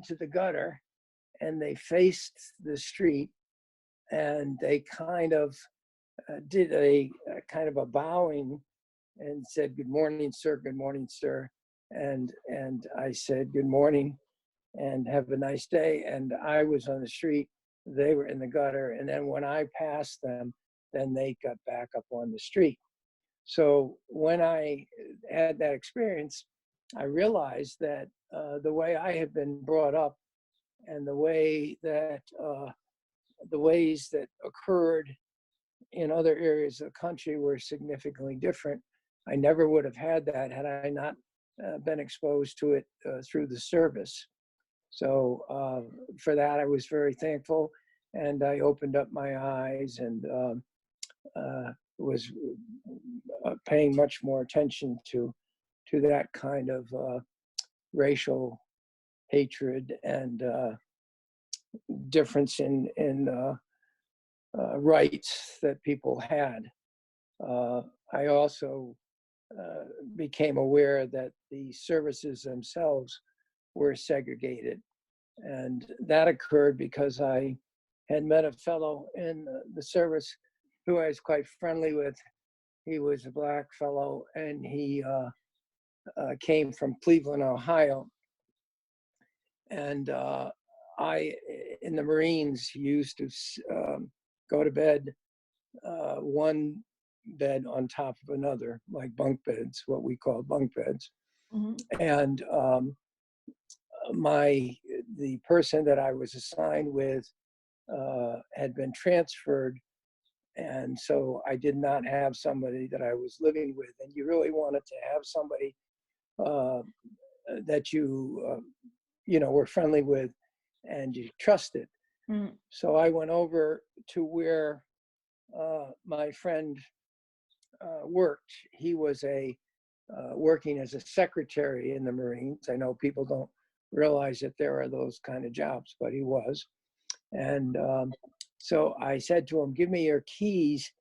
into the gutter and they faced the street, and they kind of did a kind of a bowing and said, "Good morning, sir. Good morning, sir." And I said, "Good morning, and have a nice day." And I was on the street, they were in the gutter, and then when I passed them, then they got back up on the street. So when I had that experience, I realized that the way I had been brought up and the way that the ways that occurred in other areas of the country were significantly different. I never would have had that had I not been exposed to it through the service. So for that, I was very thankful, and I opened up my eyes and was paying much more attention to that kind of racial hatred and difference in rights that people had. I also became aware that the services themselves were segregated. And that occurred because I had met a fellow in the service who I was quite friendly with. He was a Black fellow, and he came from Cleveland, Ohio. And I, in the Marines, used to go to bed, one bed on top of another, like bunk beds, what we call bunk beds. Mm-hmm. And the person that I was assigned with had been transferred, and so I did not have somebody that I was living with. And you really wanted to have somebody that you were friendly with and you trusted. Mm. So I went over to where my friend worked. He was working as a secretary in the Marines. I know people don't realize that there are those kind of jobs, but he was. And so I said to him, "Give me your keys,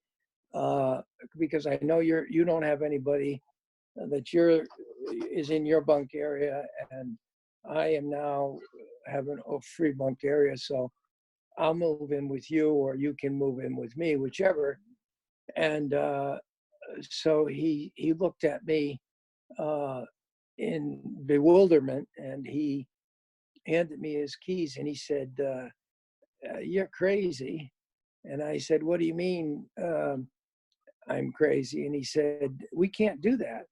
because I know you don't have anybody that is in your bunk area, and I am now having a free bunk area, so I'll move in with you, or you can move in with me, whichever." And so he looked at me in bewilderment, and he handed me his keys, and he said, "You're crazy." And I said, "What do you mean I'm crazy?" And he said, "We can't do that."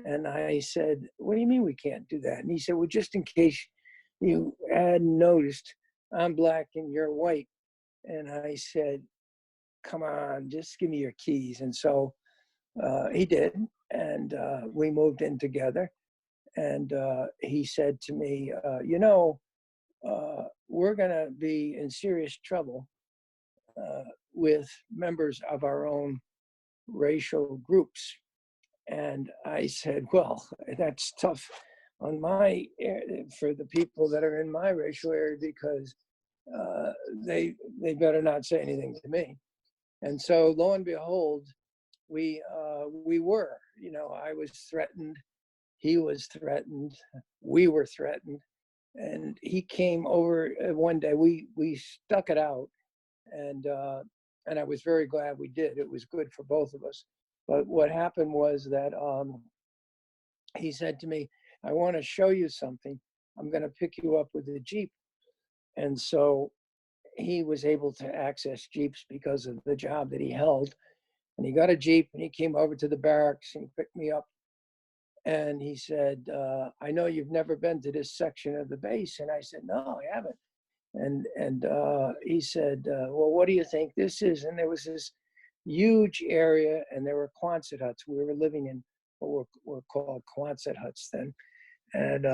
And I said, "What do you mean we can't do that?" And he said, "Well, just in case you hadn't noticed, I'm Black and you're white." And I said, "Come on, just give me your keys." And so he did, and we moved in together. And he said to me, "We're gonna be in serious trouble with members of our own racial groups." And I said, "Well, that's tough on for the people that are in my racial area, because they better not say anything to me." And so lo and behold, we were, I was threatened, he was threatened, we were threatened. And he came over one day. We stuck it out, and I was very glad we did. It was good for both of us. But what happened was that he said to me, "I want to show you something. I'm going to pick you up with a Jeep." And so he was able to access Jeeps because of the job that he held. And he got a Jeep, and he came over to the barracks and picked me up. And he said, "I know you've never been to this section of the base." And I said, "No, I haven't." And he said, "Well, what do you think this is?" And there was this huge area, and there were Quonset huts. We were living in what were called Quonset huts then. And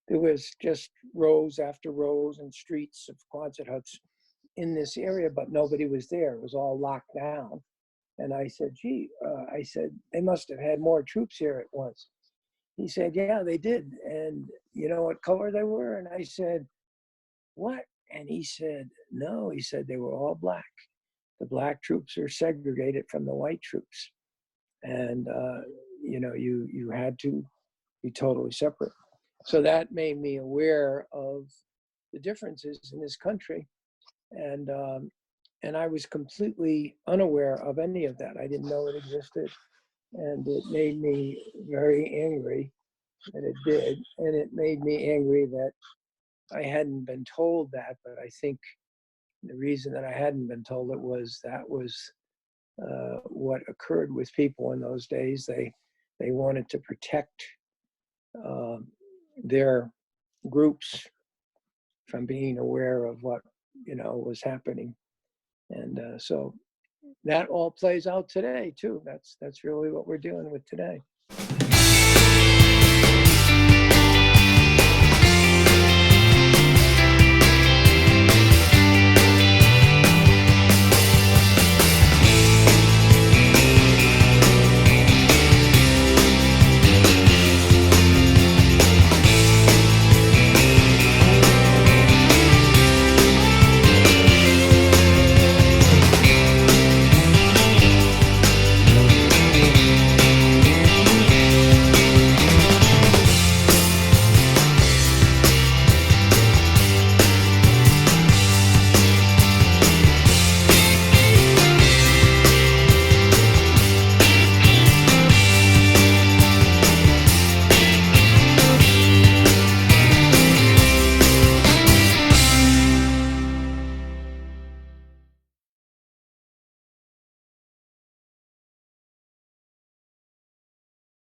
there was just rows after rows and streets of Quonset huts in this area, but nobody was there. It was all locked down. And I said, "Gee," I said, "they must have had more troops here at once." He said, "Yeah, they did. And you know what color they were?" And I said, "What?" And he said, "No," he said, "they were all Black. The Black troops are segregated from the white troops. And, you had to be totally separate." So that made me aware of the differences in this country. And I was completely unaware of any of that. I didn't know it existed. And it made me very angry that it did. And it made me angry that I hadn't been told that. But I think the reason that I hadn't been told it was that was what occurred with people in those days. They wanted to protect their groups from being aware of what was happening. And so that all plays out today too. That's really what we're dealing with today.